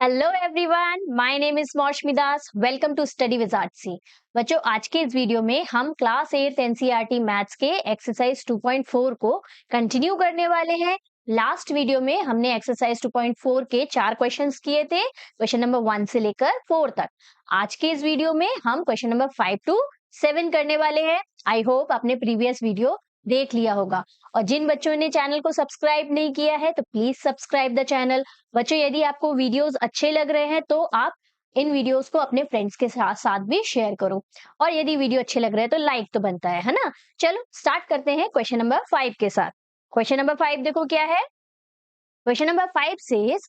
Hello everyone, my name is Moushumi Das. Welcome to study with Artsy. बच्चों, आज के इस वीडियो में हम क्लास 8 एनसीईआरटी मैथ्स के एक्सरसाइज 2.4 को कंटिन्यू करने वाले हैं। लास्ट वीडियो में हमने एक्सरसाइज 2.4 के 4 क्वेश्चंस किए थे, क्वेश्चन नंबर 1 से लेकर 4 तक। आज के इस वीडियो में हम क्वेश्चन नंबर 5 टू 7 करने वाले हैं। आई होप आपने प्रीवियस वीडियो देख लिया होगा। और जिन बच्चों ने चैनल को सब्सक्राइब नहीं किया है तो प्लीज सब्सक्राइब द चैनल। बच्चों, यदि आपको वीडियोस अच्छे लग रहे हैं तो आप इन वीडियोस को अपने फ्रेंड्स के साथ साथ भी शेयर करो। और यदि वीडियो अच्छे लग रहे हैं तो लाइक तो बनता है ना। चलो स्टार्ट करते हैं क्वेश्चन नंबर 5 के साथ। क्वेश्चन नंबर 5 देखो क्या है। Question number 5 says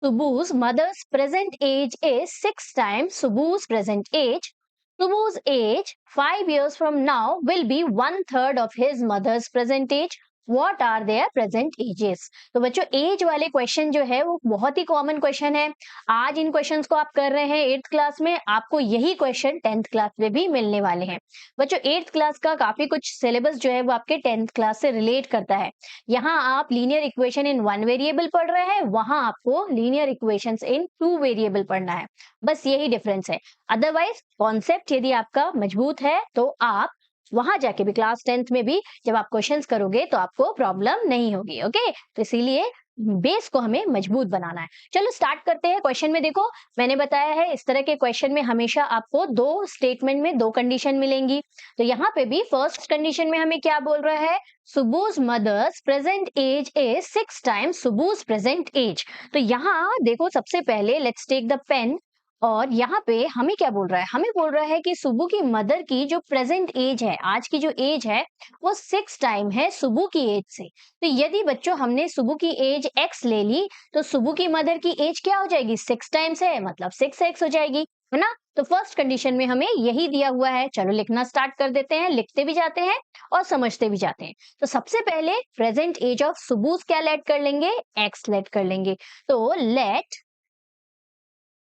Subbu's mother's present age is 6 times Subbu's present age. Subbu's age 5 years from now will be 1/3 of his mother's present age. What are their present ages? तो बच्चों, as वाले question जो है वो बहुत ही common question है। आज इन questions को आप कर रहे हैं 8th क्लास में, आपको यही क्वेश्चन 10th क्लास में भी मिलने वाले हैं। बच्चों, 8th क्लास का काफी कुछ सिलेबस जो है वो आपके 10th क्लास से रिलेट करता है। यहाँ आप लीनियर इक्वेशन इन 1 वेरिएबल पढ़ रहे हैं, वहां आपको लीनियर इक्वेशंस इन 2 वेरिएबल पढ़ना है। बस यही डिफरेंस है। अदरवाइज कॉन्सेप्ट यदि आपका मजबूत है तो आप वहां जाके भी क्लास 10th में भी जब आप क्वेश्चंस करोगे तो आपको प्रॉब्लम नहीं होगी। ओके, तो इसीलिए बेस को हमें मजबूत बनाना है। चलो स्टार्ट करते हैं। क्वेश्चन में देखो, मैंने बताया है इस तरह के क्वेश्चन में हमेशा आपको दो स्टेटमेंट में दो कंडीशन मिलेंगी। तो यहाँ पे भी फर्स्ट कंडीशन में हमें क्या बोल रहा है, Subbu's mother's present age is 6 times Subbu's present age। तो यहाँ देखो, सबसे पहले लेट्स टेक द पेन। और यहाँ पे हमें क्या बोल रहा है, हमें बोल रहा है कि सुबु की मदर की जो प्रेजेंट एज है, आज की जो एज है वो 6 टाइम है सुबु की एज से। तो यदि बच्चों हमने सुबु की एज x ले ली तो सुबु की मदर की एज क्या हो जाएगी, 6 टाइम्स है मतलब 6x हो जाएगी, है ना। तो फर्स्ट कंडीशन में हमें यही दिया हुआ है। चलो लिखना स्टार्ट कर देते हैं, लिखते भी जाते हैं और समझते भी जाते हैं। तो सबसे पहले प्रेजेंट एज ऑफ सुबूस क्या लेट कर लेंगे, x लेट कर लेंगे। तो late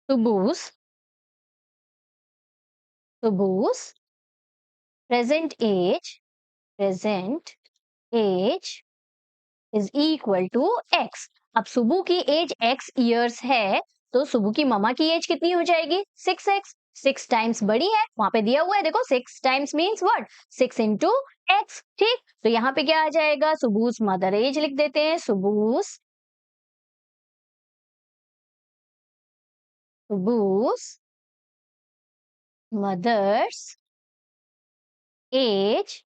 सुबूस Subbu's present age is equal to x। अब सुबु की एज x इयर्स है तो सुबु की ममा की एज कितनी हो जाएगी, 6x। 6 टाइम्स बड़ी है, वहां पे दिया हुआ है देखो, 6 times means what, 6 into x। ठीक, तो यहाँ पे क्या आ जाएगा, सुबुस मदर एज लिख देते हैं। सुबुस mother's age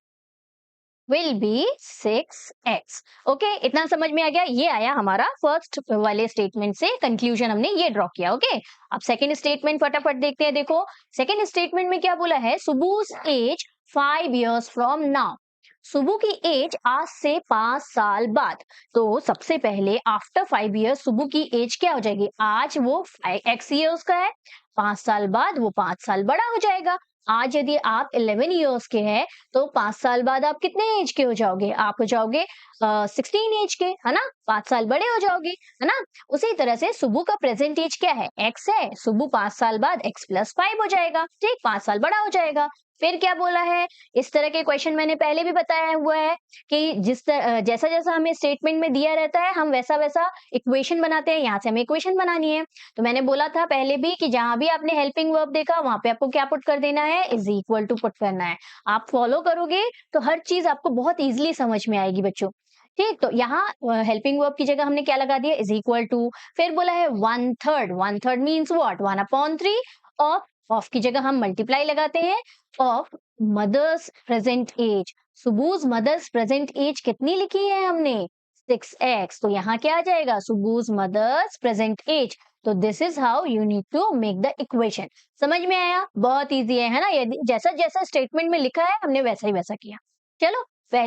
will be 6x। Okay, इतना समझ में आ गया। ये आया हमारा फर्स्ट वाले स्टेटमेंट से कंक्लूजन, हमने ये ड्रॉ किया। ओके, अब सेकंड स्टेटमेंट फटाफट देखते हैं। देखो सेकंड स्टेटमेंट में क्या बोला है, सुबुस एज 5 years फ्रॉम नाउ। सुबु की एज आज से 5 साल बाद। तो सबसे पहले आफ्टर 5 years सुबु की एज क्या हो जाएगी, आज वो x years का है, 5 साल बाद वो 5 साल बड़ा हो जाएगा। आज यदि आप 11 years के हैं तो 5 साल बाद आप कितने एज के हो जाओगे, आप हो जाओगे 16 एज के, है ना, 5 साल बड़े हो जाओगे, है ना। उसी तरह से सुबु का प्रेजेंट एज क्या है, x है, सुबु 5 साल बाद x+5 हो जाएगा। ठीक, 5 साल बड़ा हो जाएगा। फिर क्या बोला है, इस तरह के क्वेश्चन मैंने पहले भी बताया हुआ है कि जैसा जैसा हमें स्टेटमेंट में दिया रहता है हम वैसा वैसा इक्वेशन बनाते हैं। यहाँ से हमें इक्वेशन बनानी है। तो मैंने बोला था पहले भी कि जहां भी आपने हेल्पिंग वर्ब देखा वहां पे आपको क्या पुट कर देना है, इज इक्वल टू पुट करना है। आप फॉलो करोगे तो हर चीज आपको बहुत इजीली समझ में आएगी बच्चों। ठीक, तो यहाँ हेल्पिंग वर्ब की जगह हमने क्या लगा दिया, इज इक्वल टू। फिर बोला है 1/3। 1/3 मीन्स व्हाट, 1/3 ऑफ की जगह हम मल्टीप्लाई लगाते हैं ऑफ मदर्स प्रेजेंट एज। सुबूज मदर्स प्रेजेंट एज कितनी लिखी है हमने, 6x। तो यहाँ क्या आ जाएगा, सुबूज मदर्स प्रेजेंट एज। तो this is how you need to make the equation. समझ में आया, बहुत इजी है ना। यदि जैसा जैसा स्टेटमेंट में लिखा है हमने वैसा ही वैसा किया। चलो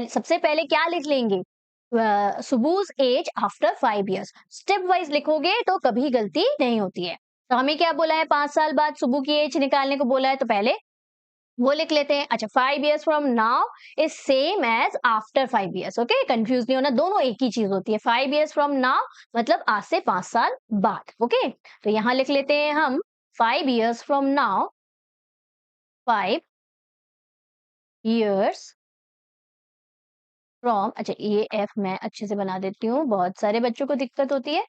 सबसे पहले क्या लिख लेंगे, सुबूज age after 5 years। Step wise लिखोगे तो कभी गलती नहीं होती है। तो हमें क्या बोला है, 5 साल बाद सुबु की एज निकालने को बोला है, तो पहले वो लिख लेते हैं। अच्छा, 5 years from now is same age after 5 years। Okay, confuse नहीं होना, दोनों एक ही चीज होती है। 5 years फ्रॉम नाउ मतलब आज से 5 साल बाद। ओके, तो यहां लिख लेते हैं हम 5 years from now, 5 years from, अच्छा ये एफ मैं अच्छे से बना देती हूँ, बहुत सारे बच्चों को दिक्कत होती है।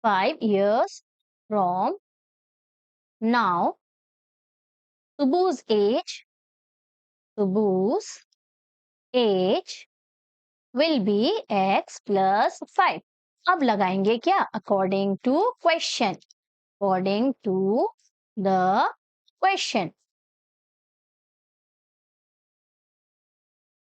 5 years from now, Subbu's age will be x plus 5. अब लगाएंगे क्या? According to question, according to the question.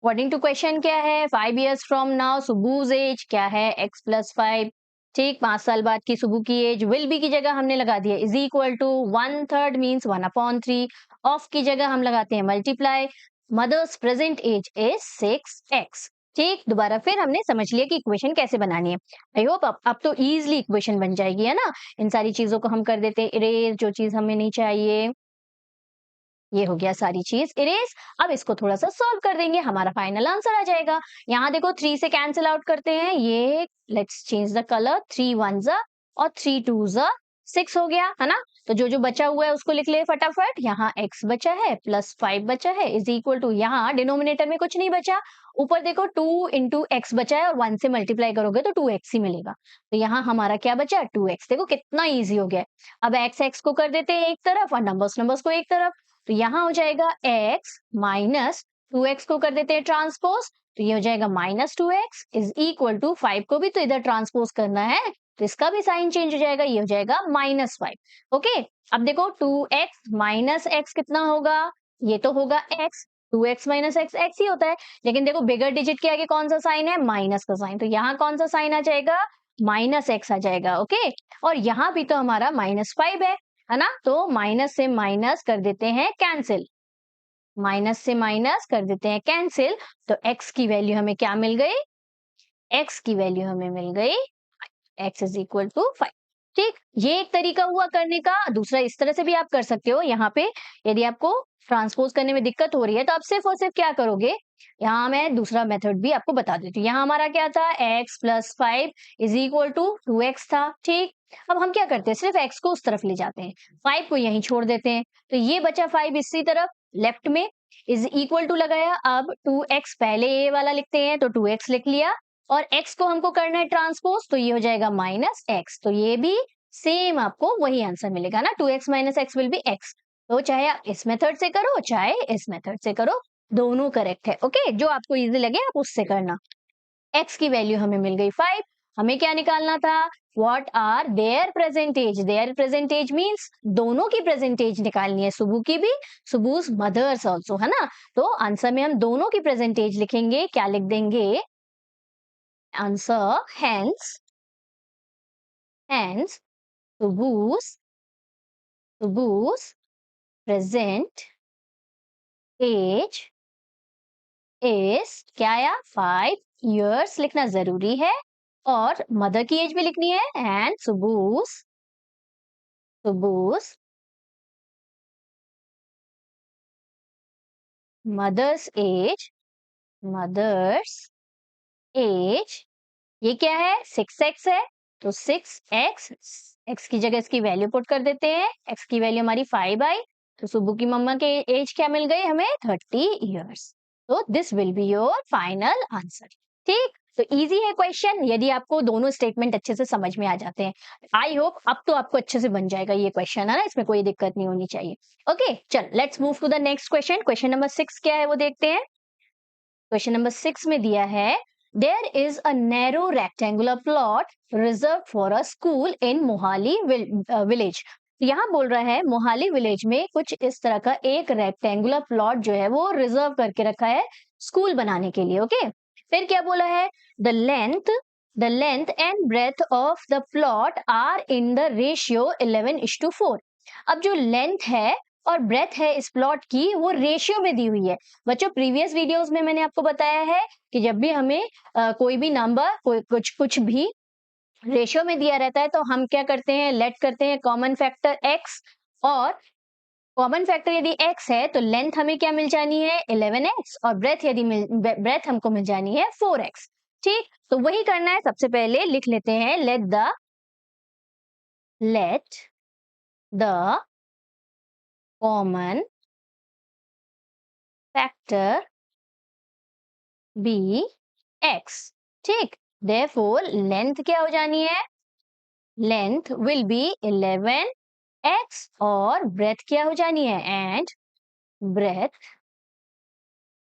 According to question क्या है? 5 years फ्रॉम नाउ सुबूज एज क्या है? x plus 5। ठीक, 5 साल बाद की सुबू की एज विल बी की जगह हमने लगा दिया is equal to 1/3 means 1/3। Of की जगह हम लगाते हैं multiply. Mother's present age is 6x। ठीक, दोबारा फिर हमने समझ लिया कि इक्वेशन कैसे बनानी है। आई होप अब तो इजीली इक्वेशन बन जाएगी, है ना। इन सारी चीजों को हम कर देते हैं इरेज, जो चीज हमें नहीं चाहिए। ये हो गया सारी चीज इरेज। अब इसको थोड़ा सा सॉल्व कर देंगे, हमारा फाइनल आंसर आ जाएगा। यहाँ देखो 3 से कैंसिल आउट करते हैं, ये let's change the colour, 3 1s और 3 2s 6 हो गया, है ना। तो जो जो बचा हुआ है उसको लिख ले फटाफट। यहाँ x बचा है प्लस 5 बचा है इज इक्वल टू, यहाँ डिनोमिनेटर में कुछ नहीं बचा, ऊपर देखो 2 इंटू एक्स बचा है और 1 से मल्टीप्लाई करोगे तो 2x ही मिलेगा। तो यहाँ हमारा क्या बचा? 2x। देखो कितना ईजी हो गया। अब x को कर देते हैं एक तरफ और नंबर्स को एक तरफ। तो यहाँ हो जाएगा x माइनस 2x को कर देते हैं ट्रांसपोज, तो ये हो जाएगा -2x इज इक्वल टू 5 को भी तो इधर ट्रांसपोज करना है, तो इसका भी साइन चेंज हो जाएगा, ये हो जाएगा -5। ओके, अब देखो 2x माइनस एक्स कितना होगा? ये तो होगा x, 2x minus x x ही होता है, लेकिन देखो बिगर डिजिट के आगे कौन सा साइन है? माइनस का साइन, तो यहाँ कौन सा साइन आ जाएगा? -x आ जाएगा। ओके, और यहाँ भी तो हमारा -5 है ना, तो माइनस से माइनस कर देते हैं कैंसिल, माइनस से माइनस कर देते हैं कैंसिल। तो x की वैल्यू हमें क्या मिल गई? x की वैल्यू हमें मिल गई x इज इक्वल टू 5। ठीक, ये एक तरीका हुआ करने का। दूसरा इस तरह से भी आप कर सकते हो। यहाँ पे यदि आपको ट्रांसपोज करने में दिक्कत हो रही है तो आप सिर्फ और सिर्फ क्या करोगे, यहाँ मैं दूसरा मेथड भी आपको बता देती हूँ। यहाँ हमारा क्या था? x plus 5 is equal to 2x था। ठीक, अब हम क्या करते हैं? सिर्फ x को उस तरफ ले जाते हैं, 5 को यहीं छोड़ देते हैं, तो ये बचा 5 इसी तरफ लेफ्ट में, इज इक्वल टू लगाया। अब 2x पहले ये वाला लिखते हैं, तो 2x लिख लिया, और x को हमको करना है ट्रांसपोज, तो ये हो जाएगा -x। तो ये भी सेम आपको वही आंसर मिलेगा ना, 2x minus x will be x। तो चाहे आप इस मेथड से करो चाहे इस मेथड से करो, दोनों करेक्ट है। ओके, जो आपको इजी लगे आप उससे करना। x की वैल्यू हमें मिल गई 5। हमें क्या निकालना था? What are their present age? Their present age means दोनों की प्रेजेंटेज निकालनी है, सुबु की भी, सुबुस मदर्स आल्सो, है ना। तो आंसर में हम दोनों की प्रेजेंटेज लिखेंगे। क्या लिख देंगे? Answer hence Subbu's present age is क्या आया? 5 years लिखना जरूरी है, और मदर की एज भी लिखनी है, एंड Subbu's mother's age ये क्या है? 6x है, तो 6x, x की जगह इसकी वैल्यू पुट कर देते हैं, x की वैल्यू हमारी 5 आई, तो सुबु की मम्मा के एज क्या मिल गई हमें? 30 इयर्स। तो this will be your final answer. ठीक, तो इजी है क्वेश्चन, यदि आपको दोनों स्टेटमेंट अच्छे से समझ में आ जाते हैं। आई होप अब तो आपको अच्छे से बन जाएगा ये क्वेश्चन, है ना, इसमें कोई दिक्कत नहीं होनी चाहिए। ओके, चल let's move to the next question. Question number 6 क्या है वो देखते हैं। क्वेश्चन नंबर 6 में दिया है, there is a narrow rectangular plot reserve for a school in Mohali village. यहाँ बोल रहा है मोहाली विलेज में कुछ इस तरह का एक रेक्टेंगुलर प्लॉट जो है वो रिजर्व करके रखा है स्कूल बनाने के लिए। ओके, फिर क्या बोला है? The length and breadth of the plot are in the ratio 11:4। अब जो लेंथ है और ब्रेथ है इस प्लॉट की, वो रेशियो में दी हुई है। बच्चों प्रीवियस वीडियोस में मैंने आपको बताया है कि जब भी हमें कोई भी नंबर, कोई कुछ भी रेशियो में दिया रहता है तो हम क्या करते हैं? लेट करते हैं कॉमन फैक्टर x, और कॉमन फैक्टर यदि x है तो लेंथ हमें क्या मिल जानी है? 11x, और ब्रेथ हमको मिल जानी है 4x। ठीक, तो वही करना है। सबसे पहले लिख लेते हैं, let the common factor be x। ठीक, देयरफॉर लेंथ क्या हो जानी है? लेंथ विल बी 11x और ब्रेथ क्या हो जानी है, and breadth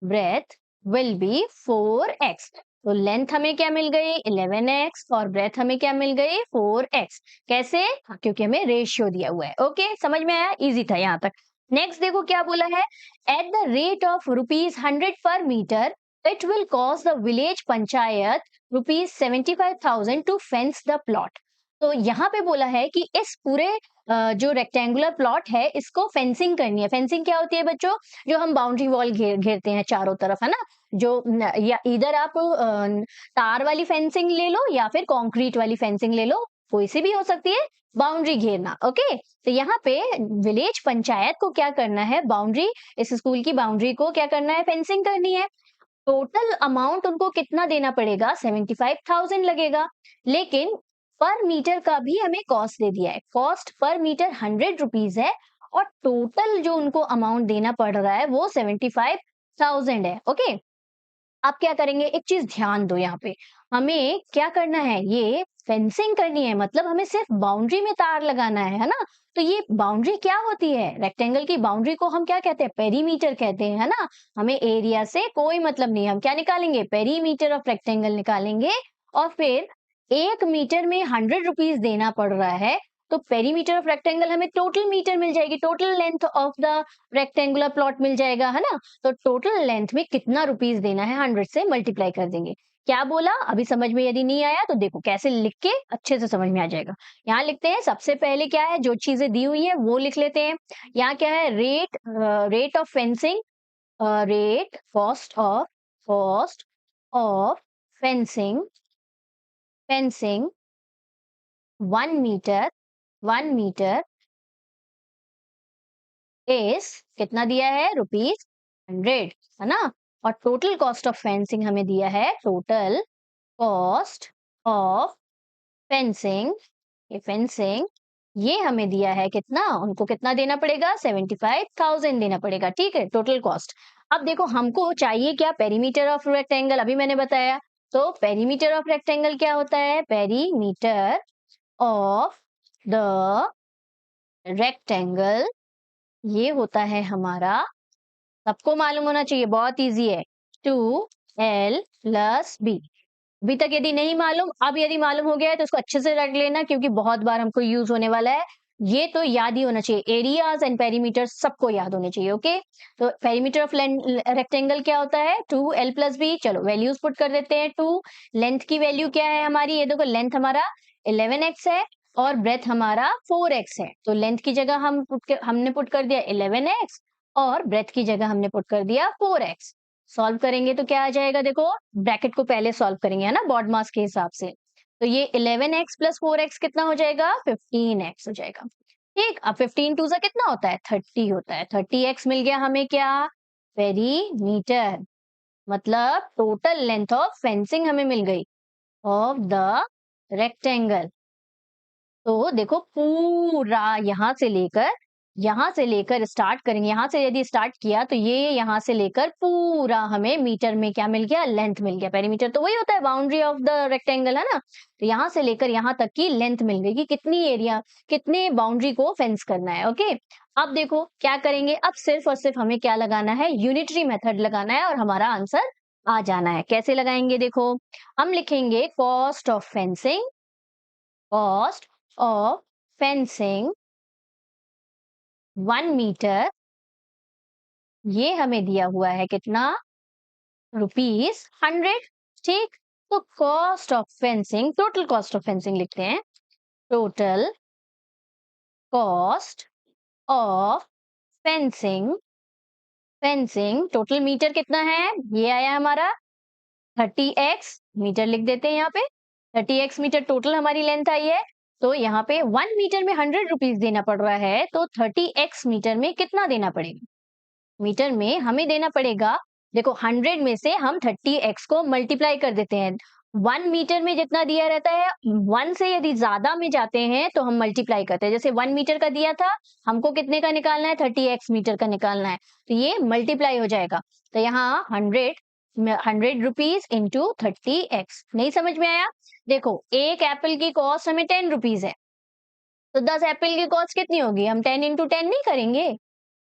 breadth will be 4x। तो लेंथ हमें क्या मिल गई, 11x, और ब्रेथ हमें क्या मिल गई, 4x। कैसे? हाँ, क्योंकि हमें रेशियो दिया हुआ है। ओके, समझ में आया, इजी था यहाँ तक। नेक्स्ट देखो क्या बोला है, eight the rate of ₹100 per metre it will cost the village panchayat ₹75,000 to fence the plot. तो यहाँ पे बोला है कि इस पूरे जो रेक्टेंगुलर प्लॉट है इसको फेंसिंग करनी है। फेंसिंग क्या होती है बच्चों, जो हम बाउंड्री वॉल घेरते हैं चारों तरफ, है ना, जो या इधर आप तार वाली फेंसिंग ले लो या फिर कंक्रीट वाली फेंसिंग ले लो, कोई सी भी हो सकती है, बाउंड्री घेरना। ओके, तो यहाँ पे विलेज पंचायत को क्या करना है, बाउंड्री, इस स्कूल की बाउंड्री को क्या करना है, फेंसिंग करनी है। टोटल अमाउंट उनको कितना देना पड़ेगा, 75,000 लगेगा। लेकिन पर मीटर का भी हमें कॉस्ट दे दिया है, कॉस्ट पर मीटर 100 रुपीज है, और टोटल जो उनको अमाउंट देना पड़ रहा है वो 75,000 है। ओके, आप क्या करेंगे, एक चीज ध्यान दो, यहाँ पे हमें क्या करना है, ये फेंसिंग करनी है, मतलब हमें सिर्फ बाउंड्री में तार लगाना है ना। तो ये बाउंड्री क्या होती है, रेक्टेंगल की बाउंड्री को हम क्या कहते हैं, पेरीमीटर कहते हैं, है ना। हमें एरिया से कोई मतलब नहीं, हम क्या निकालेंगे, पेरीमीटर ऑफ रेक्टेंगल निकालेंगे। और फिर 1 मीटर में 100 रुपीज देना पड़ रहा है, तो पेरीमीटर ऑफ रेक्टेंगल हमें टोटल मीटर मिल जाएगी, total length of the rectangular plot मिल जाएगा, है ना। तो टोटल लेंथ में कितना रुपीस देना है, 100 से मल्टीप्लाई कर देंगे। क्या बोला, अभी समझ में यदि नहीं आया तो देखो कैसे लिख के अच्छे से समझ में आ जाएगा। यहाँ लिखते हैं, सबसे पहले क्या है, जो चीजें दी हुई है वो लिख लेते हैं। यहाँ क्या है, rate of fencing, rate cost of fencing, fencing 1 metre, 1 metre is कितना दिया है, ₹100, है ना। और टोटल कॉस्ट ऑफ फेंसिंग हमें दिया है, टोटल कॉस्ट ऑफ फेंसिंग, ये फेंसिंग, ये हमें दिया है कितना, उनको कितना देना पड़ेगा, 75,000 देना पड़ेगा। ठीक है, टोटल कॉस्ट। अब देखो हमको चाहिए क्या, पेरीमीटर ऑफ रेक्टेंगल, अभी मैंने बताया। तो पेरीमीटर ऑफ रेक्टेंगल क्या होता है, पेरीमीटर ऑफ द रेक्टेंगल, ये होता है हमारा, सबको मालूम होना चाहिए, बहुत इजी है, 2l+b। अभी तक यदि नहीं मालूम, अब यदि मालूम हो गया है तो उसको अच्छे से रख लेना, क्योंकि बहुत बार हमको यूज होने वाला है। ये तो याद ही होना चाहिए, एरियाज एंड पेरीमीटर सबको याद होने चाहिए। ओके, तो पेरीमीटर ऑफ रेक्टेंगल क्या होता है, 2l+b। चलो वैल्यूज पुट कर देते हैं। 2 लेंथ की वैल्यू क्या है हमारी, ये देखो लेंथ हमारा 11x है और ब्रेथ हमारा 4x है। तो लेंथ की जगह हमने पुट कर दिया 11x, और ब्रेथ की जगह हमने पुट कर दिया 4x। सॉल्व करेंगे तो क्या आ जाएगा, देखो ब्रैकेट को पहले सॉल्व करेंगे, है ना, बॉड मास के हिसाब से। तो ये 11x + 4x कितना हो जाएगा, 15x हो जाएगा। ठीक, अब 15 टू सा कितना होता है, 30 होता है। 30x मिल गया हमें क्या, पेरीमीटर, मतलब टोटल लेंथ ऑफ फेंसिंग हमें मिल गई ऑफ द रेक्टेंगल। तो देखो पूरा यहाँ से लेकर स्टार्ट करेंगे, यहाँ से यदि स्टार्ट किया तो ये यहाँ से लेकर पूरा हमें मीटर में क्या मिल गया, लेंथ मिल गया। पेरीमीटर तो वही होता है, बाउंड्री ऑफ द रेक्टेंगल, है ना। तो यहाँ से लेकर यहाँ तक की लेंथ मिल गई कि कितनी एरिया, कितने बाउंड्री को फेंस करना है। ओके, अब देखो क्या करेंगे, अब सिर्फ और सिर्फ हमें क्या लगाना है, यूनिटरी मेथड लगाना है और हमारा आंसर आ जाना है। कैसे लगाएंगे, देखो हम लिखेंगे कॉस्ट ऑफ फेंसिंग 1 मीटर, ये हमें दिया हुआ है कितना, ₹100। ठीक, तो cost of fencing, total cost of fencing लिखते हैं, total cost of fencing, fencing total metre कितना है, ये आया हमारा 30x, मीटर लिख देते हैं यहाँ पे, 30x मीटर टोटल हमारी लेंथ आई है। तो यहाँ पे 1 मीटर में 100 रुपीज देना पड़ रहा है, तो 30x मीटर में कितना देना पड़ेगा, मीटर में हमें देना पड़ेगा, देखो 100 में से हम 30x को मल्टीप्लाई कर देते हैं। 1 मीटर में जितना दिया रहता है, 1 से यदि ज्यादा में जाते हैं तो हम मल्टीप्लाई करते हैं। जैसे 1 मीटर का दिया था, हमको कितने का निकालना है, 30x मीटर का निकालना है, तो ये मल्टीप्लाई हो जाएगा। तो यहाँ 100 रुपीज इंटू 30x। नहीं समझ में आया, देखो एक एप्पल की कॉस्ट हमें 10 रुपीज है, तो 10 एप्पल की कॉस्ट कितनी होगी? हम 10 इंटू 10 नहीं करेंगे,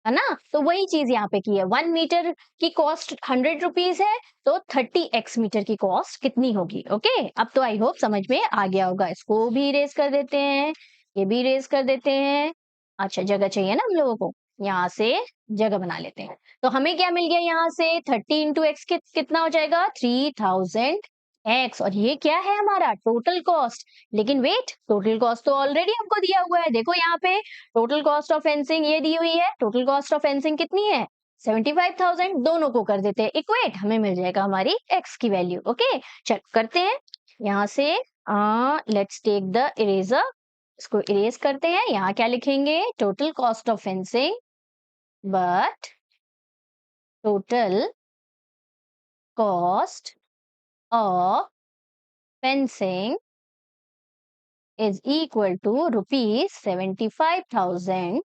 है ना? तो वही चीज यहाँ पे की है। 1 मीटर की कॉस्ट 100 रुपीज है, तो 30x मीटर की कॉस्ट कितनी होगी? ओके, अब तो आई होप समझ में आ गया होगा। इसको भी इरेज कर देते हैं, ये भी इरेज कर देते हैं। अच्छा, जगह चाहिए ना हम लोगों को, यहाँ से जगह बना लेते हैं। तो हमें क्या मिल गया यहाँ से? 30 इंटू एक्स कितना हो जाएगा? 3000x। और ये क्या है हमारा? Total cost. लेकिन वेट, टोटल कॉस्ट तो ऑलरेडी हमको दिया हुआ है। देखो यहाँ पे टोटल कॉस्ट ऑफ फेंसिंग ये दी हुई है। टोटल कॉस्ट ऑफ फेंसिंग कितनी है? 75,000। दोनों को कर देते हैं इक्वेट, हमें मिल जाएगा हमारी x की वैल्यू। ओके, चल करते हैं यहाँ से। लेट्स टेक द इरेजर, इसको इरेज करते हैं। यहाँ क्या लिखेंगे? Total cost of fencing, but total cost of fencing is equal to rupees 75,000,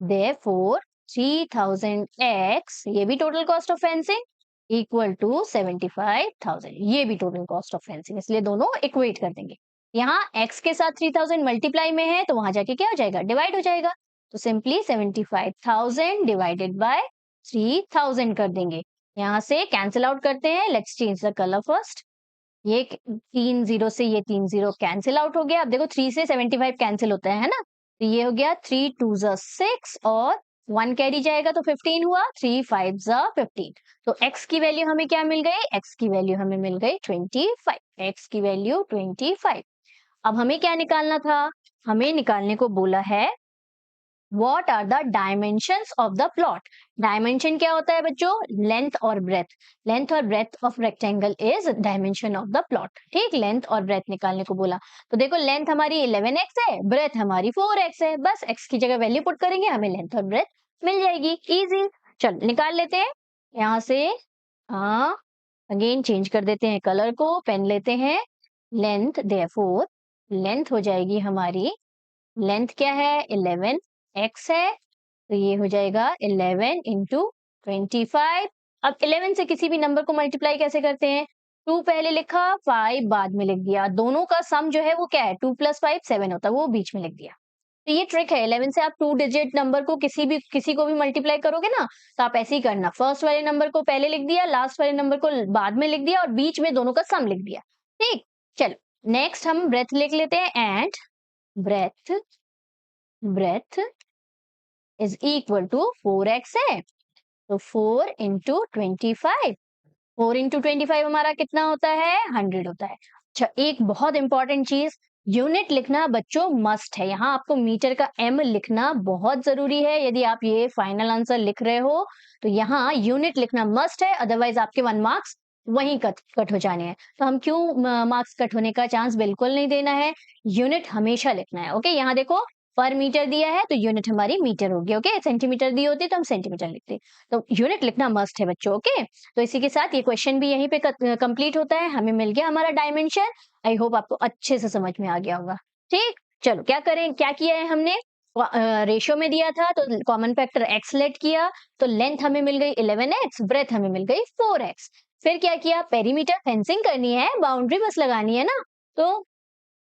therefore 3000x, ये भी total cost of fencing, equal to 75,000, ये भी टोटल कॉस्ट ऑफ फेंसिंग, इसलिए दोनों इक्वेट कर देंगे। यहाँ x के साथ 3000 मल्टीप्लाई में है, तो वहां जाके क्या हो जाएगा? डिवाइड हो जाएगा। तो सिंपली 75,000 डिवाइडेड बाय 3000 कर देंगे। यहाँ से कैंसिल आउट करते हैं। Let's change the colour first. ये 3 जीरो से ये 3 जीरो कैंसिल आउट हो गया। अब देखो 3 से 75 कैंसिल होता है ना? तो ये हो गया 3 टू 6 और 1 कैरी जाएगा तो 15 हुआ, 3 5 15। तो x की वैल्यू हमें क्या मिल गई? x की वैल्यू हमें मिल गई 25। x की वैल्यू 25। अब हमें क्या निकालना था? हमें निकालने को बोला है What are the dimensions of the plot? Dimension क्या होता है बच्चों? लेंथ और ब्रेथ। लेंथ और breadth of rectangle is dimension of the plot. ठीक, लेंथ और ब्रेथ निकालने को बोला। तो देखो लेंथ हमारी 11x है, ब्रेथ हमारी 4x है। बस x की जगह वैल्यू पुट करेंगे, हमें लेंथ और ब्रेथ मिल जाएगी। इजी, चल निकाल लेते हैं यहाँ से। हाँ, अगेन चेंज कर देते हैं कलर को, पेन लेते हैं। लेंथ, देयरफॉर लेंथ हो जाएगी हमारी, लेंथ क्या है? 11x है, तो ये हो जाएगा 11 इंटू 25। अब 11 से किसी भी नंबर को मल्टीप्लाई कैसे करते हैं? 2 पहले लिखा, 5 बाद में लिख दिया। दोनों का सम जो है वो क्या है? 2 + 5 7 होता है, वो बीच में लिख दिया। तो ये ट्रिक है। 11 से आप 2 डिजिट नंबर को किसी को भी मल्टीप्लाई करोगे ना, तो आप ऐसे ही करना। फर्स्ट वाले नंबर को पहले लिख दिया, लास्ट वाले नंबर को बाद में लिख दिया और बीच में दोनों का सम लिख दिया। ठीक, चलो नेक्स्ट हम ब्रेथ लिख लेते हैं। And breadth is equal to 4x है, तो 4 इंटू 25। 4 इंटू 25 हमारा कितना होता है? 100 होता है। अच्छा, एक बहुत इंपॉर्टेंट चीज, यूनिट लिखना बच्चों मस्ट है। यहाँ आपको मीटर का m लिखना बहुत जरूरी है। यदि आप ये फाइनल आंसर लिख रहे हो तो यहाँ यूनिट लिखना मस्ट है, अदरवाइज आपके 1 मार्क्स वहीं कट हो जाने हैं। तो हम क्यों मार्क्स कट होने का चांस बिल्कुल नहीं देना है, यूनिट हमेशा लिखना है। ओके, यहाँ देखो पर मीटर दिया है तो यूनिट हमारी मीटर होगी। ओके, सेंटीमीटर दी होती तो हम सेंटीमीटर लिखते। तो यूनिट लिखना मस्ट है बच्चों। ओके, तो इसी के साथ ये क्वेश्चन भी यहीं पे कंप्लीट होता है। हमें मिल गया हमारा डायमेंशन। आई होप आपको अच्छे से समझ में आ गया होगा। ठीक, चलो क्या करें, क्या किया है हमने? रेशियो में दिया था तो कॉमन फैक्टर x लेट किया, तो लेंथ हमें मिल गई 11x, ब्रेथ हमें मिल गई 4x। फिर क्या किया? पेरीमीटर फेंसिंग करनी है, बाउंड्री बस लगानी है ना, तो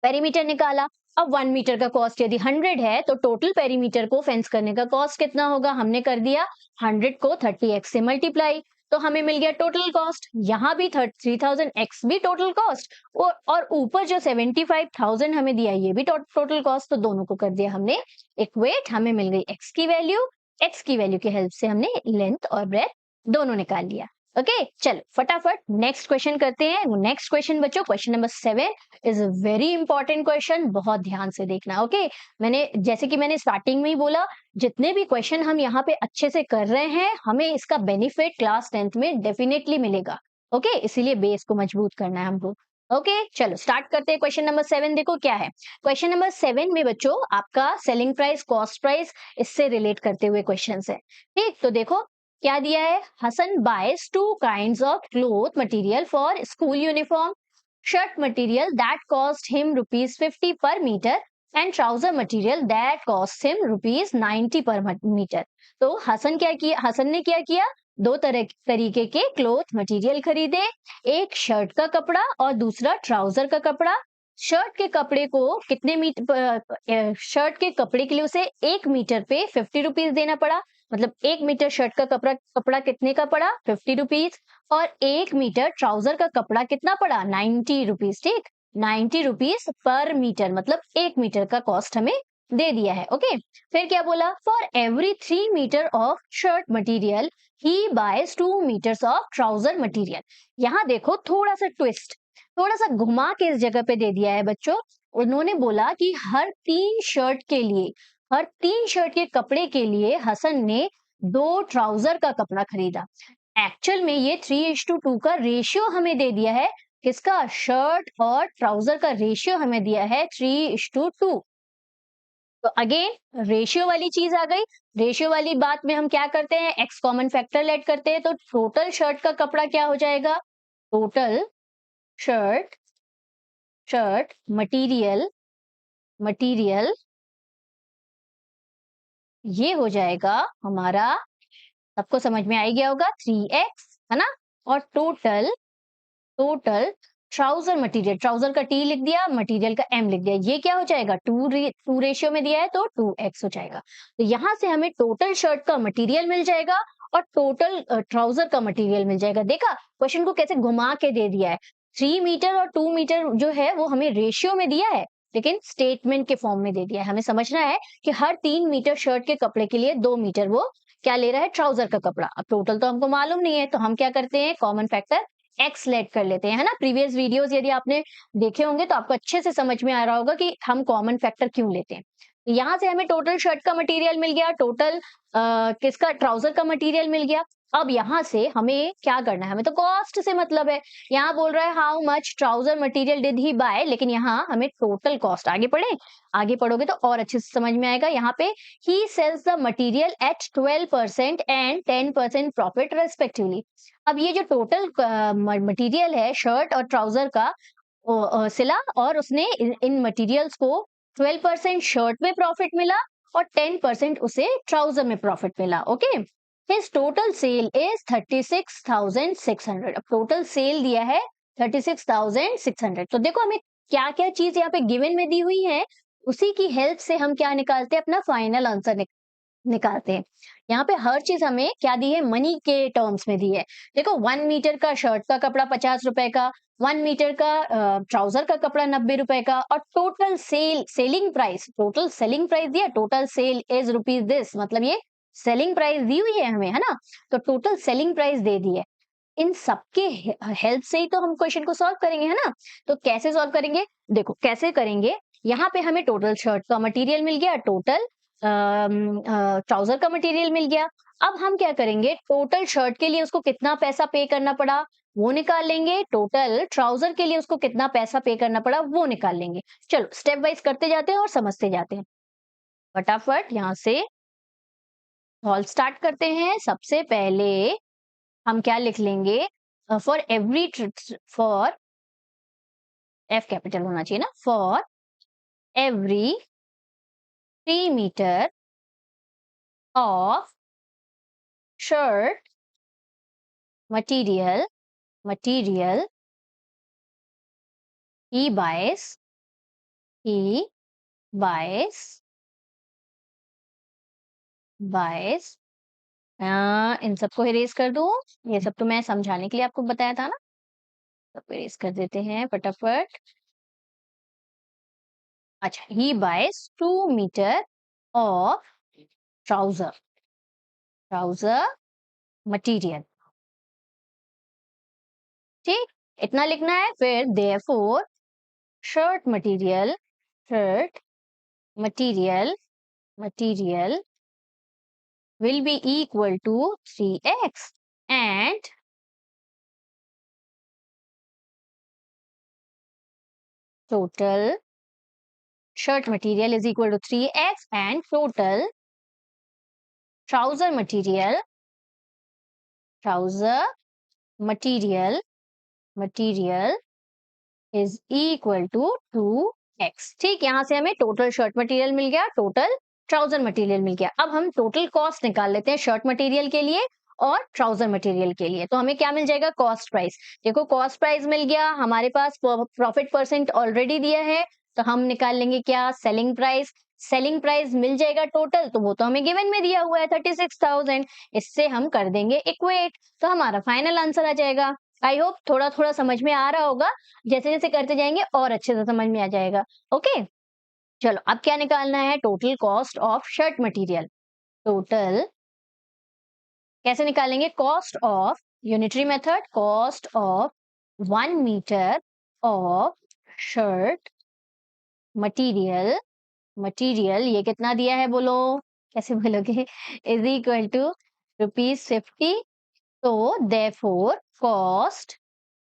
पेरीमीटर निकाला। अब 1 मीटर का कॉस्ट यदि 100 है तो टोटल पेरीमीटर को फेंस करने का कॉस्ट कितना होगा? हमने कर दिया 100 को 30x से मल्टीप्लाई, तो हमें मिल गया टोटल कॉस्ट। यहाँ भी 3000x भी टोटल कॉस्ट, और ऊपर जो 75,000 हमें दिया ये भी टोटल कॉस्ट। तो दोनों को कर दिया हमने इक्वेट, हमें मिल गई x की वैल्यू। x की वैल्यू की हेल्प से हमने लेंथ और ब्रेथ दोनों निकाल लिया। ओके, चलो फटाफट नेक्स्ट क्वेश्चन करते हैं। नेक्स्ट क्वेश्चन बच्चों, question number 7 is a very important question, बहुत ध्यान से देखना। ओके, जैसे कि मैंने स्टार्टिंग में ही बोला, जितने भी क्वेश्चन हम यहाँ पे अच्छे से कर रहे हैं, हमें इसका बेनिफिट क्लास 10th में डेफिनेटली मिलेगा। ओके, इसीलिए बेस को मजबूत करना है हमको। ओके, चलो स्टार्ट करते हैं। क्वेश्चन नंबर 7 देखो क्या है। क्वेश्चन नंबर 7 में बच्चों आपका सेलिंग प्राइस, कॉस्ट प्राइस, इससे रिलेट करते हुए क्वेश्चन है। ठीक, तो देखो क्या दिया है? Hasan buys 2 kinds of cloth material for school uniform, shirt material that cost him rupees 50 per meter and trouser material that cost him rupees 90 per meter। तो हसन ने क्या किया? दो तरीके के क्लोथ मटेरियल खरीदे, एक शर्ट का कपड़ा और दूसरा ट्राउजर का कपड़ा। शर्ट के कपड़े को कितने मीटर, शर्ट के कपड़े के लिए उसे 1 मीटर पे 50 रुपीज देना पड़ा। मतलब 1 मीटर शर्ट का कपड़ा कपड़ा कितने का पड़ा? 50 रुपीज। और 1 मीटर ट्राउजर का कपड़ा कितना पड़ा? 90 रुपीज। ठीक, 90 रुपीज पर मीटर, मतलब 1 मीटर का कॉस्ट हमें दे दिया है। ओके, फिर क्या बोला? For every 3 metre of shirt material he buys 2 metres of trouser material. यहाँ देखो थोड़ा सा ट्विस्ट, थोड़ा सा घुमा के इस जगह पे दे दिया है बच्चों। उन्होंने बोला कि हर 3 शर्ट के कपड़े के लिए हसन ने 2 ट्राउजर का कपड़ा खरीदा। एक्चुअल में ये 3:2 का रेशियो हमें दे दिया है। किसका? शर्ट और ट्राउजर का रेशियो हमें दिया है 3:2। तो अगेन रेशियो वाली चीज आ गई। रेशियो वाली बात में हम क्या करते हैं? एक्स कॉमन फैक्टर लेट करते हैं। तो टोटल शर्ट का कपड़ा क्या हो जाएगा? Total shirt shirt material material ये हो जाएगा हमारा, सबको समझ में आ ही गया होगा, 3x है ना। और total total trouser material, trouser का टी लिख दिया, मटेरियल का एम लिख दिया, ये क्या हो जाएगा? टू रेशियो में दिया है तो 2x हो जाएगा। तो यहां से हमें टोटल शर्ट का मटेरियल मिल जाएगा और टोटल ट्राउजर का मटेरियल मिल जाएगा। देखा क्वेश्चन को कैसे घुमा के दे दिया है। 3 मीटर और 2 मीटर जो है वो हमें रेशियो में दिया है, लेकिन स्टेटमेंट के फॉर्म में दे दिया है। हमें समझना है कि हर 3 मीटर शर्ट के कपड़े के लिए 2 मीटर वो क्या ले रहा है? ट्राउजर का कपड़ा। अब टोटल तो हमको मालूम नहीं है, तो हम क्या करते हैं? कॉमन फैक्टर एक्स लेट कर लेते हैं, है ना। प्रीवियस वीडियोस यदि आपने देखे होंगे तो आपको अच्छे से समझ में आ रहा होगा कि हम कॉमन फैक्टर क्यों लेते हैं। यहाँ से हमें टोटल शर्ट का मटेरियल मिल गया, टोटल किसका? ट्राउजर का मटेरियल मिल गया। अब यहाँ से हमें क्या करना है? हमें तो कॉस्ट से मतलब है। यहाँ बोल रहा है how much trouser material did he buy, लेकिन यहाँ हमें टोटल कॉस्ट, आगे पढ़े, आगे पढ़ोगे तो और अच्छे से समझ में आएगा। यहाँ पे ही sells the material at 12% and 10% profit respectively. अब ये जो टोटल मटेरियल है शर्ट और ट्राउजर का, सिला और उसने इन मटेरियल्स को 12% शर्ट में प्रॉफिट मिला और 10% उसे ट्राउजर में प्रॉफिट मिला। Okay, his total sale is 36,600। अब टोटल सेल दिया है 36,600। तो देखो हमें क्या क्या चीज यहाँ पे गिवन में दी हुई है, उसी की हेल्प से हम क्या निकालते हैं? अपना फाइनल आंसर निकालते हैं। यहाँ पे हर चीज हमें क्या दी है? मनी के टर्म्स में दी है। देखो 1 मीटर का शर्ट का कपड़ा 50 रुपए का, 1 मीटर का ट्राउजर का कपड़ा 90 रुपए का, और total selling price, total selling price दिया, total sale is rupees this, मतलब ये सेलिंग प्राइस दी हुई है हमें, है ना। तो टोटल सेलिंग प्राइस दे दी है। इन सबके हेल्प से ही तो हम क्वेश्चन को सॉल्व करेंगे, है ना। तो कैसे सॉल्व करेंगे? देखो कैसे करेंगे। यहाँ पे हमें टोटल शर्ट का मटेरियल मिल गया, टोटल ट्राउजर का मटेरियल मिल गया। अब हम क्या करेंगे? टोटल शर्ट के लिए उसको कितना पैसा पे करना पड़ा वो निकाल लेंगे, टोटल ट्राउजर के लिए उसको कितना पैसा पे करना पड़ा वो निकाल लेंगे। चलो स्टेप वाइज करते जाते हैं और समझते जाते हैं। फटाफट यहाँ से सॉल्व स्टार्ट करते हैं। सबसे पहले हम क्या लिख लेंगे? फॉर एफ कैपिटल होना चाहिए ना, for every 3 metre of shirt material he buys इन सबको इरेज कर दूं। ये सब तो मैं समझाने के लिए आपको बताया था ना, सबको इरेज कर देते हैं फटाफट। अच्छा, he buys 2 metre of trouser material. ठीक, इतना लिखना है। फिर therefore shirt material will be equal to 3x and total shirt material is equal to 3x and total trouser material is equal to 2x। ठीक, यहां से हमें टोटल शर्ट मटेरियल मिल गया, टोटल ट्राउजर मटेरियल मिल गया। अब हम टोटल कॉस्ट निकाल लेते हैं शर्ट मटेरियल के लिए और ट्राउजर मटेरियल के लिए। तो हमें क्या मिल जाएगा? Cost price. देखो कॉस्ट प्राइस मिल गया, हमारे पास प्रॉफिट परसेंट ऑलरेडी दिया है, तो हम निकाल लेंगे क्या? Selling price. सेलिंग प्राइस मिल जाएगा टोटल, तो वो तो हमें गिवन में दिया हुआ है 36,000। इससे हम कर देंगे इक्वेट, तो हमारा फाइनल आंसर आ जाएगा। आई होप थोड़ा थोड़ा समझ में आ रहा होगा, जैसे जैसे करते जाएंगे और अच्छे से समझ में आ जाएगा। ओके, चलो अब क्या निकालना है? Total cost of shirt material. Total कैसे निकालेंगे? Cost of unitary method, cost of 1 metre of shirt material. Material ये कितना दिया है बोलो? कैसे बोलोगे? Is equal to ₹50। तो देयरफॉर कॉस्ट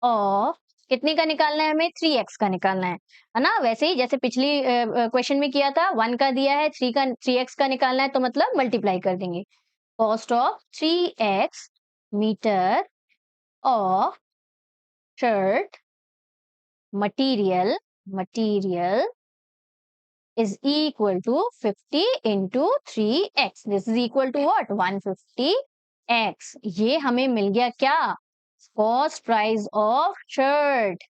ऑफ कितने का निकालना है हमें? 3x का निकालना है ना? वैसे ही जैसे पिछली क्वेश्चन में किया था, 1 का दिया है, 3x का निकालना है, तो मतलब मल्टीप्लाई कर देंगे। Cost of 3x metre of shirt material, material is equal to 50 into 3x. This is equal to what? 150x. ये हमें मिल गया क्या? Cost price of shirt.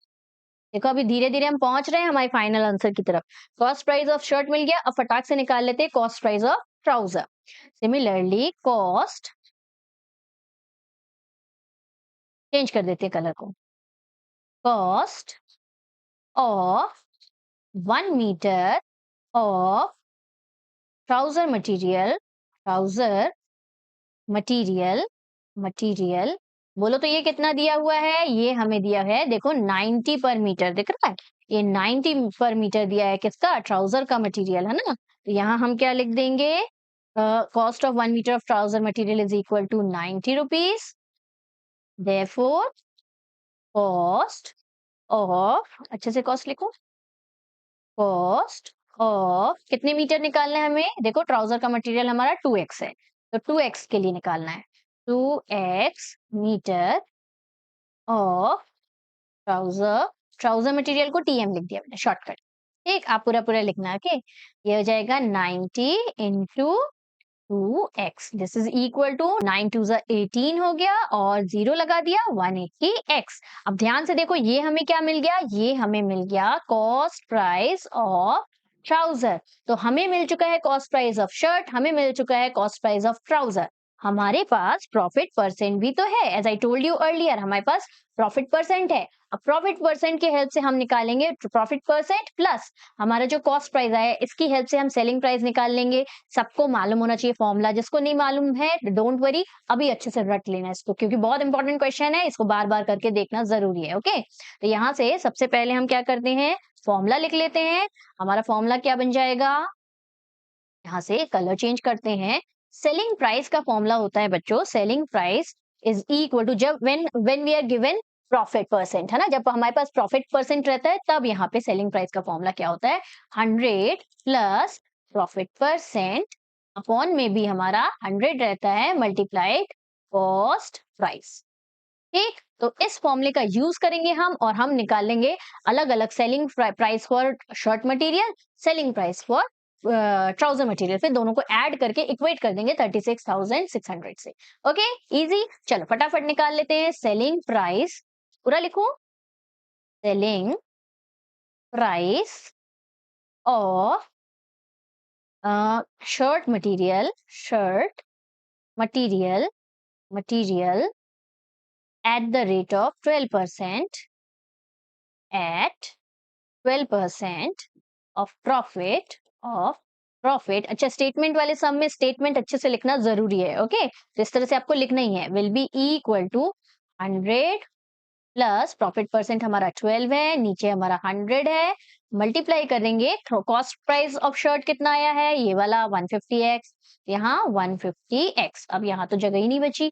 देखो अभी धीरे धीरे हम पहुंच रहे हैं हमारे फाइनल आंसर की तरफ। कॉस्ट प्राइस ऑफ शर्ट मिल गया, अब फटाक से निकाल लेते हैं cost price of trouser. Similarly cost, change कर देते हैं कलर को, cost of 1 metre of trouser material, trouser material, material बोलो तो ये कितना दिया हुआ है? ये हमें दिया है, देखो 90 पर मीटर, दिख रहा है? ये 90 पर मीटर दिया है, किसका? ट्राउजर का मटेरियल, है ना? तो यहाँ हम क्या लिख देंगे? Cost of 1 metre of trouser material is equal to 90 rupees. Therefore cost of, अच्छे से कॉस्ट लिखो, कॉस्ट ऑफ कितने मीटर निकालना है हमें? देखो ट्राउजर का मटेरियल हमारा 2x है, तो 2x के लिए निकालना है। 2x metre of trouser, trouser material को TM लिख दिया मैंने शॉर्टकट। ठीक, आप पूरा पूरा लिखना है। ओके, ये हो जाएगा 90 into 2x। This is equal to 9 2 18 हो गया और 0 लगा दिया, 180x। अब ध्यान से देखो ये हमें क्या मिल गया? ये हमें मिल गया कॉस्ट प्राइस ऑफ ट्राउजर। तो हमें मिल चुका है कॉस्ट प्राइस ऑफ शर्ट, हमें मिल चुका है कॉस्ट प्राइस ऑफ ट्राउजर। हमारे पास प्रॉफिट परसेंट भी तो है, as I told you earlier, हमारे पास प्रॉफिट परसेंट है। अब प्रॉफिट परसेंट की हेल्प से हम निकालेंगे प्रॉफिट परसेंट प्लस हमारा जो कॉस्ट प्राइस आया, इसकी हेल्प से हम सेलिंग प्राइस निकाल लेंगे। सबको मालूम होना चाहिए फॉर्मूला, जिसको नहीं मालूम है डोंट वरी, अभी अच्छे से रट लेना इसको, क्योंकि बहुत इंपॉर्टेंट क्वेश्चन है, इसको बार बार करके देखना जरूरी है। ओके, तो यहाँ से सबसे पहले हम क्या करते हैं? फॉर्मूला लिख लेते हैं। हमारा फॉर्मूला क्या बन जाएगा? यहाँ से कलर चेंज करते हैं। सेलिंग प्राइस का फॉर्मूला होता है बच्चों, selling price is equal to, जब when we are given profit percent, है ना, जब हमारे पास प्रॉफिट परसेंट रहता है तब यहाँ पे सेलिंग प्राइस का फॉर्मूला क्या होता है? 100 प्लस प्रॉफिट परसेंट अपॉन में भी हमारा 100 रहता है मल्टीप्लाइड कॉस्ट प्राइस। ठीक, तो इस फॉर्मूले का यूज करेंगे हम और हम निकाल लेंगे अलग अलग selling price for shirt material, selling price for trouser material, फिर दोनों को ऐड करके इक्वेट कर देंगे 36,600 से। Okay, easy. चलो फटाफट निकाल लेते हैं। सेलिंग प्राइस, पूरा लिखो, selling price of shirt material, shirt material, material at the rate of 12%, at 12% of profit, of profit. अच्छा, स्टेटमेंट वाले सम में स्टेटमेंट अच्छे से लिखना जरूरी है। ओके, तो इस तरह से आपको लिखना ही है, will be equal to 100 plus profit percent हमारा 12 है, नीचे हमारा 100 है, मल्टीप्लाई करेंगे कॉस्ट प्राइस ऑफ शर्ट कितना आया है? ये वाला 150x, यहाँ 150x। अब यहाँ तो जगह ही नहीं बची,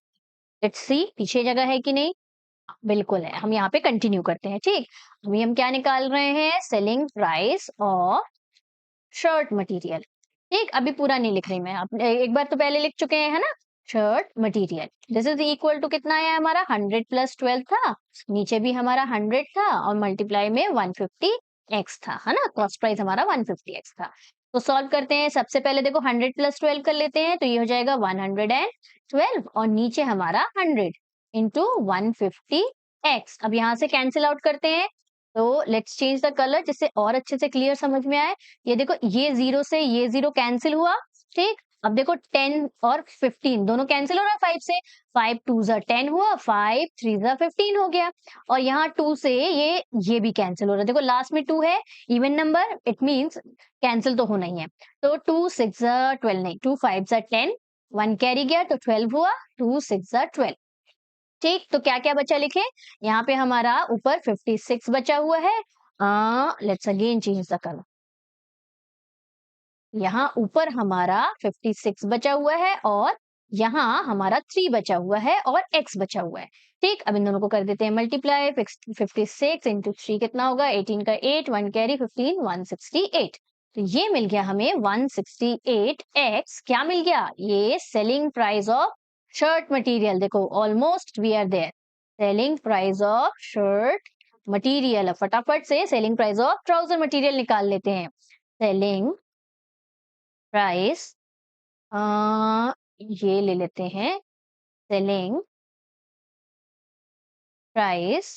लेट्स सी पीछे जगह है कि नहीं। बिल्कुल है, हम यहाँ पे कंटिन्यू करते हैं। ठीक, अभी हम क्या निकाल रहे हैं? Selling price of shirt material. ठीक, अभी पूरा नहीं लिख रही मैं, आप एक बार तो पहले लिख चुके हैं, है ना? Shirt material this is equal to कितना आया हमारा? 100 प्लस 12 था, नीचे भी हमारा 100 था और मल्टीप्लाई में 150x था, है ना? कॉस्ट प्राइस हमारा 150x था। तो सॉल्व करते हैं। सबसे पहले देखो 100 प्लस 12 कर लेते हैं, तो ये हो जाएगा 112 और नीचे हमारा 100 इंटू 150x। अब यहाँ से कैंसिल आउट करते हैं, तो लेट्स चेंज द कलर जिससे और अच्छे से क्लियर समझ में आए। ये देखो ये जीरो से ये जीरो कैंसिल हुआ, ठीक। अब देखो 10 और 15 दोनों कैंसिल हो रहा है 5 से, 5 2 जा 10 हुआ, 5 3 जा 15 हो गया। और यहाँ 2 से ये भी कैंसिल हो रहा है, देखो लास्ट में 2 है, even number, it means cancel तो होना ही है। तो 2 6 जा 12 नहीं, 2 5 जा 10, 1 कैरी गया तो 12 हुआ, 2 6 जा 12। ठीक, तो क्या क्या बचा लिखे, यहाँ पे हमारा ऊपर 56 बचा हुआ है। Let's again change the colour. यहाँ ऊपर हमारा 56 बचा हुआ है और यहाँ हमारा 3 बचा हुआ है और x बचा हुआ है। ठीक, अब इन दोनों को कर देते हैं मल्टीप्लाई। 56 इंटू 3 कितना होगा, 18 का 8, 1 कैरी 15, 168। तो ये मिल गया हमें 168x। क्या मिल गया, ये selling price of shirt material. देखो almost we are there. Selling price of shirt material. फटाफट से selling price of trouser material निकाल लेते हैं। सेलिंग प्राइस, ये ले लेते हैं, selling price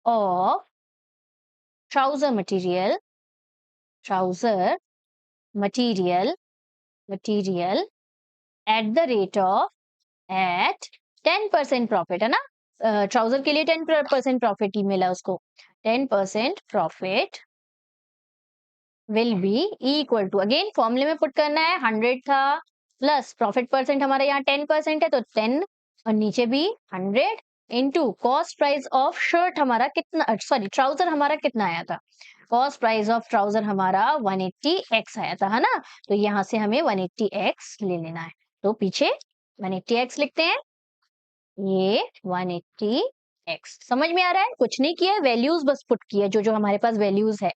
of trouser material, trouser material, material at the rate of, at 10% profit, है ना। ट्राउजर के लिए 10% प्रॉफिट ही मिला उसको। 10% profit will be equal to, again फॉर्मूले में पुट करना है, 100 था प्लस प्रॉफिट परसेंट हमारे यहाँ 10% है तो 10 और नीचे भी 100 into cost price of shirt हमारा कितना, सॉरी ट्राउजर हमारा कितना आया था, कॉस्ट प्राइस ऑफ ट्राउजर हमारा 180x आया था, है ना। तो यहाँ से हमें 180x ले लेना है, तो पीछे 180x लिखते हैं, ये 180x। समझ में आ रहा है, कुछ नहीं किया, वैल्यूज बस पुट किया जो जो हमारे पास वैल्यूज है।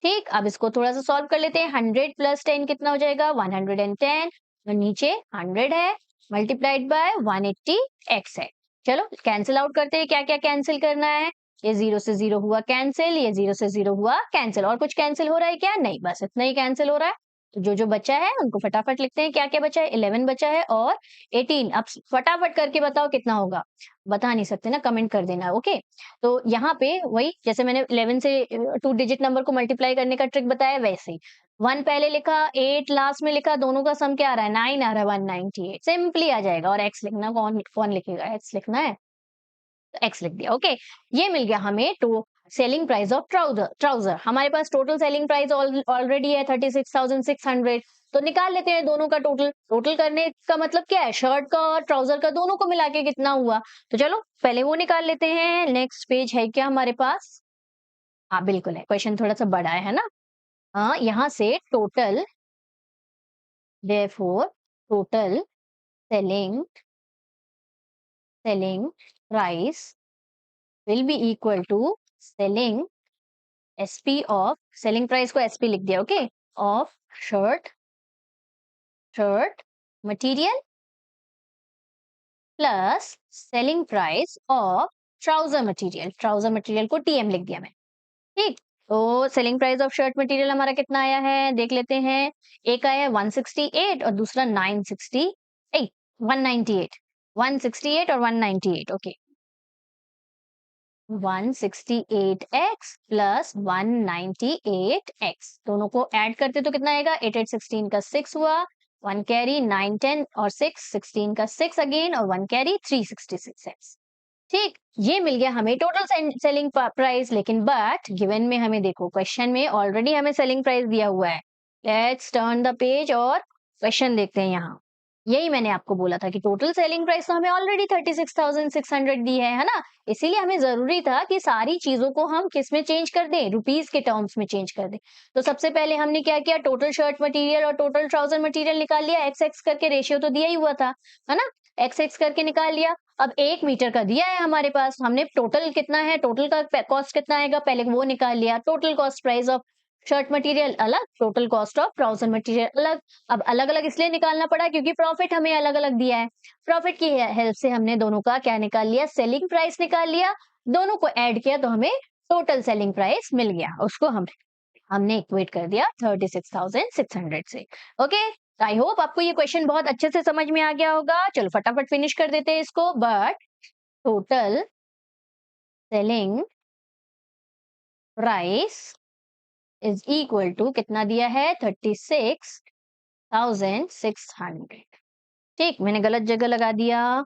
ठीक, अब इसको थोड़ा सा सॉल्व कर लेते हैं। 100 प्लस 10 कितना हो जाएगा, 110 और नीचे 100 है, मल्टीप्लाइड बाय 180x है। चलो कैंसिल आउट करते हैं, क्या क्या कैंसिल करना है। ये 0 से 0 हुआ कैंसिल, ये 0 से 0 हुआ कैंसिल, और कुछ कैंसिल हो रहा है क्या, नहीं, बस इतना ही कैंसिल हो रहा है। तो जो जो बचा है उनको फटाफट लिखते हैं, क्या क्या बचा है, 11 बचा है और 18। अब फटाफट करके बताओ कितना होगा, बता नहीं सकते ना, कमेंट कर देना, ओके। तो यहाँ पे वही जैसे मैंने 11 से 2 डिजिट नंबर को मल्टीप्लाई करने का ट्रिक बताया, वैसे ही 1 पहले लिखा, 8 लास्ट में लिखा, दोनों का सम क्या आ रहा है, 9 आ रहा है, 198 सिंपली आ जाएगा। और x लिखना, कौन कौन लिखेगा, x लिखना है तो x लिख दिया, ओके। ये मिल गया हमें to selling price of trouser. Trouser हमारे पास टोटल सेलिंग प्राइस ऑलरेडी है 36,600, तो निकाल लेते हैं दोनों का टोटल। टोटल करने का मतलब क्या है, शर्ट का और ट्राउजर का दोनों को मिला के कितना हुआ, तो चलो पहले वो निकाल लेते हैं। नेक्स्ट पेज है क्या हमारे पास, हाँ बिल्कुल है, क्वेश्चन थोड़ा सा बड़ा है ना। हाँ, यहाँ से total, therefore total selling, selling price will be equal to selling SP of, selling price को एसपी लिख दिया, okay, of shirt, shirt material plus selling price of trouser material, trouser material को टीएम लिख दिया मैं। ठीक, तो selling price of shirt material हमारा कितना आया है, देख लेते हैं। एक आया है 168 और दूसरा 968, 198, 168 और 198, ओके। 168x प्लस 198x, दोनों को ऐड करते तो कितना आएगा, 8 8 16 का 6 हुआ, 1 कैरी 9 10 और 6 16 का 6 अगेन और 1 कैरी 366x। ठीक, ये मिल गया हमें टोटल सेलिंग प्राइस। लेकिन बट गिवन में हमें देखो, क्वेश्चन में ऑलरेडी हमें सेलिंग प्राइस दिया हुआ है। लेट्स टर्न द पेज और क्वेश्चन देखते हैं। यहाँ यही मैंने आपको बोला था कि टोटल सेलिंग प्राइस तो हमें ऑलरेडी 36,600 दी है ना। इसीलिए हमें जरूरी था कि सारी चीजों को हम किस में चेंज कर दें, रुपीस के टर्म्स में चेंज कर दें। तो सबसे पहले हमने क्या किया, टोटल शर्ट मटेरियल और टोटल ट्राउजर मटेरियल निकाल लिया, एक्स एक्स करके, रेशियो तो दिया ही हुआ था, है ना, एक्स एक्स करके निकाल लिया। अब 1 मीटर का दिया है हमारे पास, हमने टोटल कितना है, टोटल का कॉस्ट कितना आएगा, पहले वो निकाल लिया। Total cost price of shirt material अलग, total cost of trouser material अलग। अब अलग अलग इसलिए निकालना पड़ा क्योंकि प्रॉफिट हमें अलग अलग दिया है। प्रॉफिट की हेल्प से हमने दोनों का क्या निकाल लिया, सेलिंग प्राइस निकाल लिया। दोनों को ऐड किया तो हमें टोटल सेलिंग प्राइस मिल गया, उसको हम हमने इक्वेट कर दिया 36,600 से। ओके, आई होप आपको ये क्वेश्चन बहुत अच्छे से समझ में आ गया होगा। चलो फटाफट फिनिश कर देते हैं इसको। But total selling price is equal to कितना दिया है, 36,600। ठीक, मैंने गलत जगह लगा दिया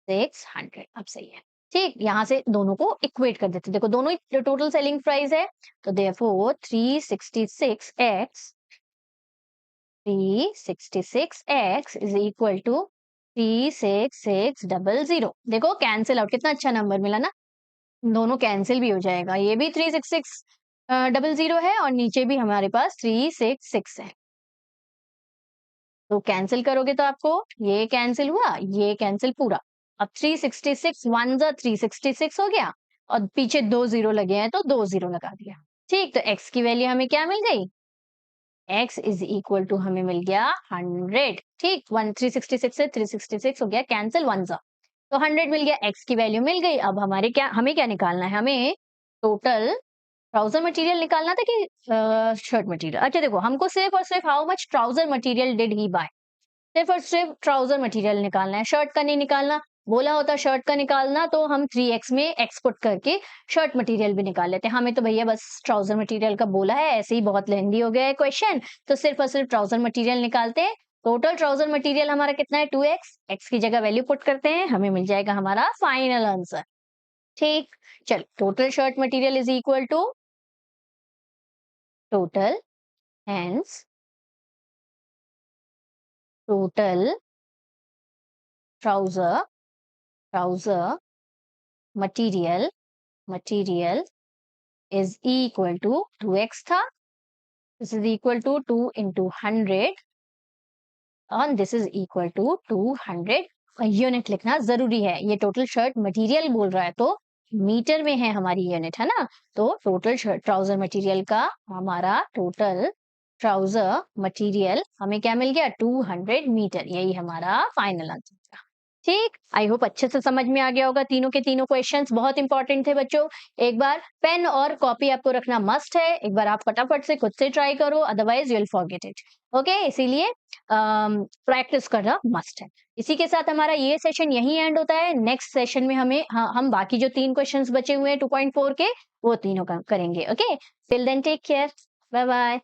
600, अब सही है। ठीक, यहां से दोनों को इक्वेट कर देते, देखो दोनों ही टोटल सेलिंग प्राइस है, तो therefore 366x is equal to 36600। देखो कैंसिल आउट, कितना अच्छा नंबर मिला ना, दोनों कैंसिल भी हो जाएगा, ये भी 36600 है और नीचे भी हमारे पास 366 है। तो कैंसिल करोगे तो आपको ये कैंसिल हुआ, ये कैंसिल पूरा। अब 366 वन जा 366 हो गया और पीछे 2 जीरो लगे हैं तो 2 जीरो लगा दिया। ठीक, तो x की वैल्यू हमें क्या मिल गई, x इज इक्वल टू हमें मिल गया 100। ठीक, 366 से 366 हो गया कैंसिल, वन जा तो 100 मिल गया, x की वैल्यू मिल गई। अब हमें क्या निकालना है, हमें टोटल ट्राउजर मटेरियल निकालना था कि शर्ट मटेरियल। अच्छा देखो, हमको सिर्फ और सिर्फ how much trouser material did he buy, सिर्फ और सिर्फ ट्राउजर मटेरियल निकालना है, शर्ट का नहीं निकालना। बोला होता शर्ट का निकालना तो हम 3x में एक्सपोर्ट करके शर्ट मटेरियल भी निकाल लेते हैं, हमें तो भैया बस ट्राउजर मटेरियल का बोला है, ऐसे ही बहुत लेंदी हो गया है क्वेश्चन, तो सिर्फ और सिर्फ ट्राउजर मटेरियल निकालते हैं। टोटल ट्राउजर मटेरियल हमारा कितना है, 2x, x की जगह वैल्यू पुट करते हैं, हमें मिल जाएगा हमारा फाइनल आंसर। ठीक, चल total shirt material is equal to total hands total trouser trouser material is equal to 2x था, this is equal to 2 into 100 और this is equal to 200। Unit लिखना जरूरी है, ये टोटल शर्ट मटेरियल बोल रहा है तो मीटर में है हमारी यूनिट, है ना। तो टोटल शर्ट ट्राउजर मटेरियल का, हमारा टोटल ट्राउजर मटेरियल हमें क्या मिल गया, 200 मीटर, यही हमारा फाइनल आंसर था। ठीक, आई होप अच्छे से समझ में आ गया होगा, तीनों के तीनों क्वेश्चंस बहुत इंपॉर्टेंट थे बच्चों। एक बार पेन और कॉपी आपको रखना मस्ट है, एक बार आप फटाफट से खुद से ट्राई करो, otherwise you will forget it. Okay, इसीलिए प्रैक्टिस करना मस्ट है। इसी के साथ हमारा ये सेशन यही एंड होता है। नेक्स्ट सेशन में हम बाकी जो 3 क्वेश्चंस बचे हुए हैं 2.4 के, वो तीनों करेंगे। Okay, till then take care, bye bye.